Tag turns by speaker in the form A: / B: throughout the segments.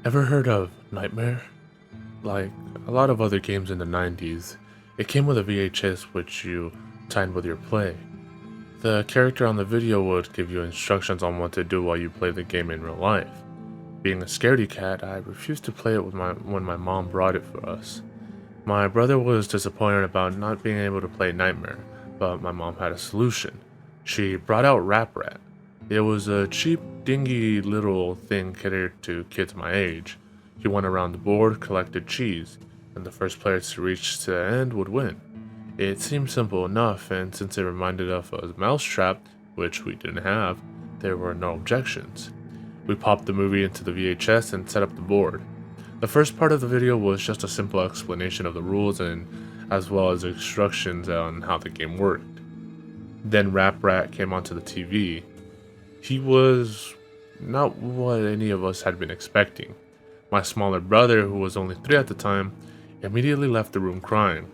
A: Ever heard of Nightmare? Like a lot of other games in the 90s, it came with a VHS which you timed with your play. The character on the video would give you instructions on what to do while you play the game in real life. Being a scaredy cat, I refused to play it when my mom brought it for us. My brother was disappointed about not being able to play Nightmare, but my mom had a solution. She brought out Raprat. It was a cheap, dingy little thing catered to kids my age. You went around the board, collected cheese, and the first player to reach the end would win. It seemed simple enough, and since it reminded us of a mousetrap, which we didn't have, there were no objections. We popped the movie into the VHS and set up the board. The first part of the video was just a simple explanation of the rules and as well as instructions on how the game worked. Then Raprat came onto the TV. He was not what any of us had been expecting. My smaller brother, who was only 3 at the time, immediately left the room crying.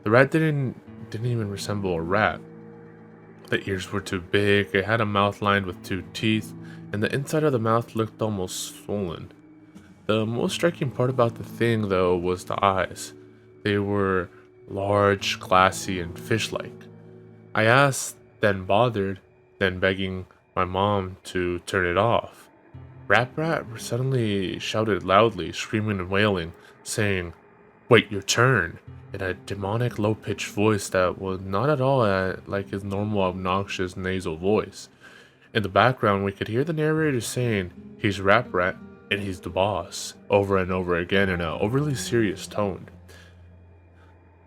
A: The rat didn't even resemble a rat. The ears were too big, it had a mouth lined with 2 teeth, and the inside of the mouth looked almost swollen. The most striking part about the thing, though, was the eyes. They were large, glassy, and fish-like. I asked, then bothered, then begging my mom to turn it off. Raprat suddenly shouted loudly, screaming and wailing, saying, "Wait your turn," in a demonic low-pitched voice that was not at all like his normal obnoxious nasal voice. In the background, we could hear the narrator saying, "He's Raprat, and he's the boss," over and over again in an overly serious tone.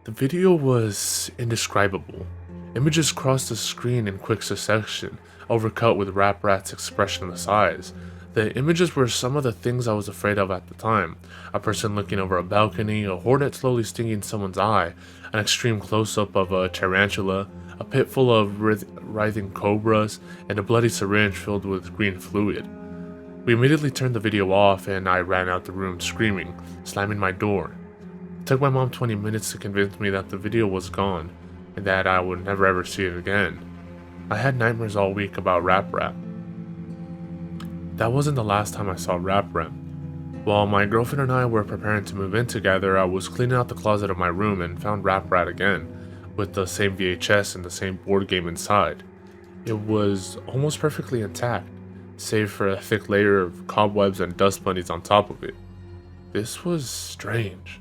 A: The video was indescribable. Images crossed the screen in quick succession, overcut with Raprat's expressionless eyes. The images were some of the things I was afraid of at the time. A person looking over a balcony, a hornet slowly stinging someone's eye, an extreme close-up of a tarantula, a pit full of writhing cobras, and a bloody syringe filled with green fluid. We immediately turned the video off and I ran out the room screaming, slamming my door. It took my mom 20 minutes to convince me that the video was gone and that I would never ever see it again. I had nightmares all week about Raprat. That wasn't the last time I saw Raprat. While my girlfriend and I were preparing to move in together, I was cleaning out the closet of my room and found Raprat again, with the same VHS and the same board game inside. It was almost perfectly intact, save for a thick layer of cobwebs and dust bunnies on top of it. This was strange.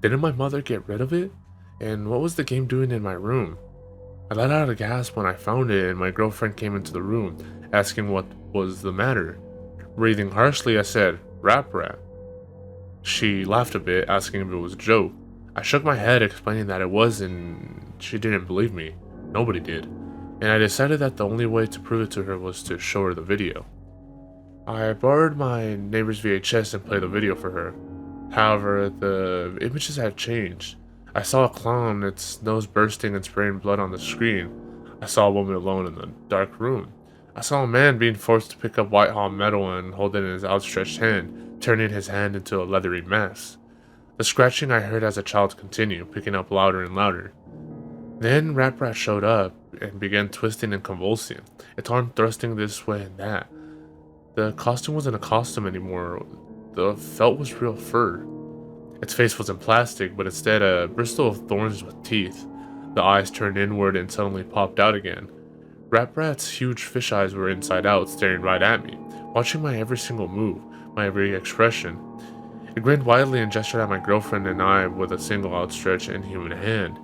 A: Didn't my mother get rid of it? And what was the game doing in my room? I let out a gasp when I found it and my girlfriend came into the room, asking what was the matter. Breathing harshly, I said, "Raprat." She laughed a bit, asking if it was a joke. I shook my head, explaining that it was, and she didn't believe me. Nobody did. And I decided that the only way to prove it to her was to show her the video. I borrowed my neighbor's VHS and played the video for her. However, the images had changed. I saw a clown, its nose bursting and spraying blood on the screen. I saw a woman alone in the dark room. I saw a man being forced to pick up white-hot metal and hold it in his outstretched hand, turning his hand into a leathery mess. The scratching I heard as a child continued, picking up louder and louder. Then Raprat showed up and began twisting and convulsing, its arm thrusting this way and that. The costume wasn't a costume anymore. The felt was real fur. Its face wasn't plastic, but instead a bristle of thorns with teeth. The eyes turned inward and suddenly popped out again. Raprat's huge fish eyes were inside out, staring right at me, watching my every single move, my every expression. It grinned widely and gestured at my girlfriend and I with a single outstretched inhuman hand.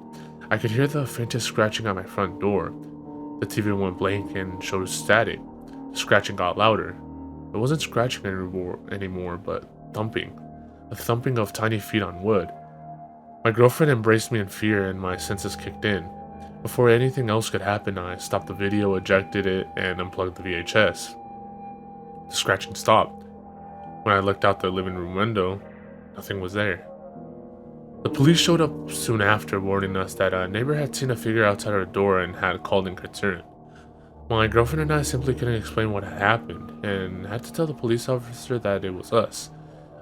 A: I could hear the faintest scratching at my front door. The TV went blank and showed static. The scratching got louder. It wasn't scratching anymore, but thumping. The thumping of tiny feet on wood. My girlfriend embraced me in fear and my senses kicked in. Before anything else could happen, I stopped the video, ejected it, and unplugged the VHS. The scratching stopped. When I looked out the living room window, nothing was there. The police showed up soon after, warning us that a neighbor had seen a figure outside our door and had called in concern. My girlfriend and I simply couldn't explain what had happened, and had to tell the police officer that it was us.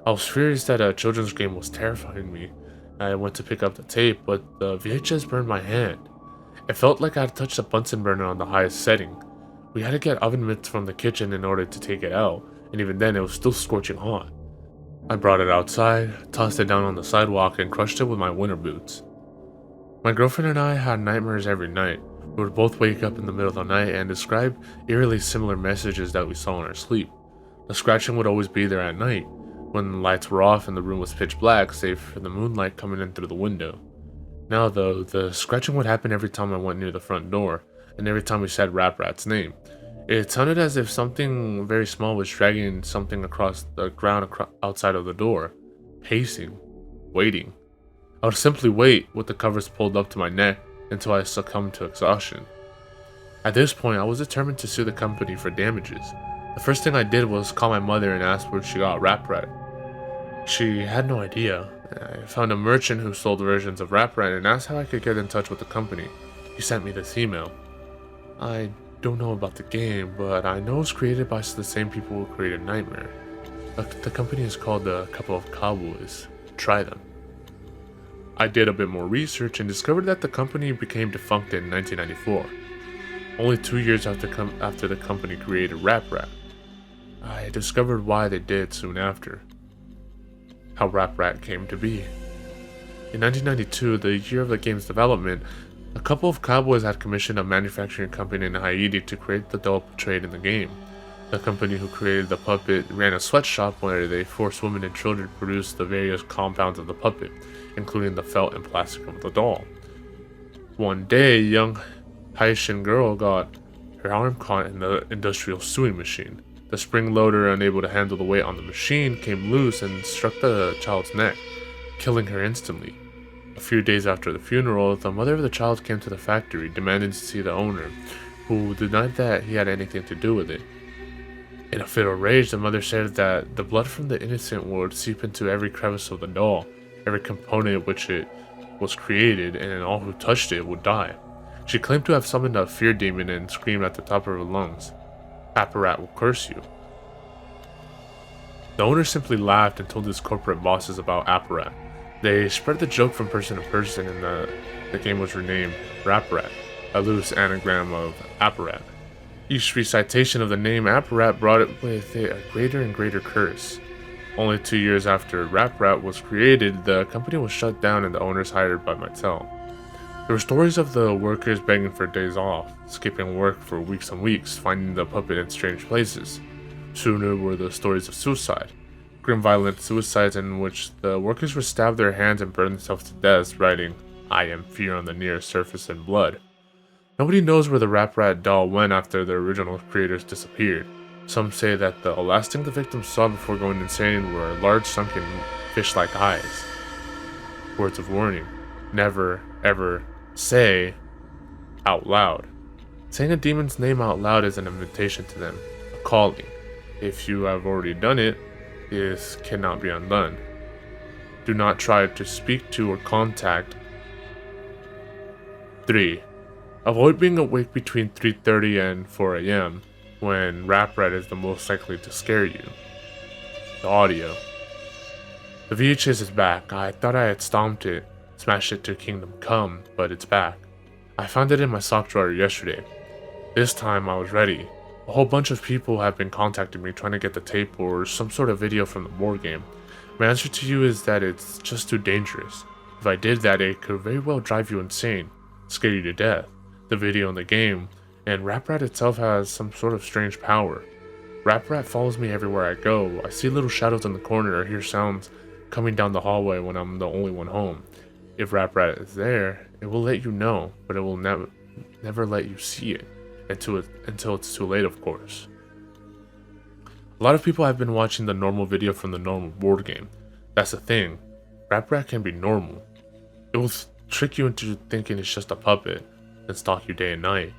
A: I was furious that a children's game was terrifying me. I went to pick up the tape, but the VHS burned my hand. It felt like I had touched a Bunsen burner on the highest setting. We had to get oven mitts from the kitchen in order to take it out, and even then it was still scorching hot. I brought it outside, tossed it down on the sidewalk, and crushed it with my winter boots. My girlfriend and I had nightmares every night. We would both wake up in the middle of the night and describe eerily similar messages that we saw in our sleep. The scratching would always be there at night, when the lights were off and the room was pitch black, save for the moonlight coming in through the window. Now though, the scratching would happen every time I went near the front door, and every time we said Raprat's name. It sounded as if something very small was dragging something across the ground outside of the door, pacing, waiting. I would simply wait with the covers pulled up to my neck until I succumbed to exhaustion. At this point, I was determined to sue the company for damages. The first thing I did was call my mother and ask where she got Raprat. She had no idea. I found a merchant who sold versions of Raprat and asked how I could get in touch with the company. He sent me this email. I don't know about the game, but I know it's created by the same people who created Nightmare. The company is called A Couple of Cowboys. Try them. I did a bit more research and discovered that the company became defunct in 1994, only 2 years after the company created Raprat. I discovered why they did soon after. How Raprat came to be. In 1992, the year of the game's development, a couple of cowboys had commissioned a manufacturing company in Haiti to create the doll portrayed in the game. The company who created the puppet ran a sweatshop where they forced women and children to produce the various compounds of the puppet, including the felt and plastic of the doll. One day, a young Haitian girl got her arm caught in the industrial sewing machine. The spring loader, unable to handle the weight on the machine, came loose and struck the child's neck, killing her instantly. A few days after the funeral, the mother of the child came to the factory, demanding to see the owner, who denied that he had anything to do with it. In a fit of rage, the mother said that the blood from the innocent would seep into every crevice of the doll, every component of which it was created, and all who touched it would die. She claimed to have summoned a fear demon and screamed at the top of her lungs, "Raprat will curse you." The owner simply laughed and told his corporate bosses about Raprat. They spread the joke from person to person, and the game was renamed Raprat, a loose anagram of apparat. Each recitation of the name Raprat brought it with it a greater and greater curse. Only 2 years after Raprat was created, the company was shut down and the owners hired by Mattel. There were stories of the workers begging for days off, skipping work for weeks and weeks, finding the puppet in strange places. Sooner were the stories of suicide, grim violent suicides in which the workers would stab their hands and burn themselves to death, writing, "I am fear" on the near surface in blood. Nobody knows where the Raprat doll went after the original creators disappeared. Some say that the last thing the victims saw before going insane were large sunken fish-like eyes. Words of warning: never, ever say out loud. Saying a demon's name out loud is an invitation to them, a calling. If you have already done it, this cannot be undone. Do not try to speak to or contact. 3. Avoid being awake between 3:30 and 4 a.m. when Raprat is the most likely to scare you. The audio. The VHS is back. I thought I had stomped it, smashed it to Kingdom Come, but it's back. I found it in my sock drawer yesterday. This time I was ready. A whole bunch of people have been contacting me trying to get the tape or some sort of video from the board game. My answer to you is that it's just too dangerous. If I did that, it could very well drive you insane, scare you to death. The video in the game, and Raprat itself has some sort of strange power. Raprat follows me everywhere I go. I see little shadows in the corner or hear sounds coming down the hallway when I'm the only one home. If Raprat is there, it will let you know, but it will never let you see it until it's too late, of course. A lot of people have been watching the normal video from the normal board game. That's the thing. Raprat can be normal. It will trick you into thinking it's just a puppet and stalk you day and night.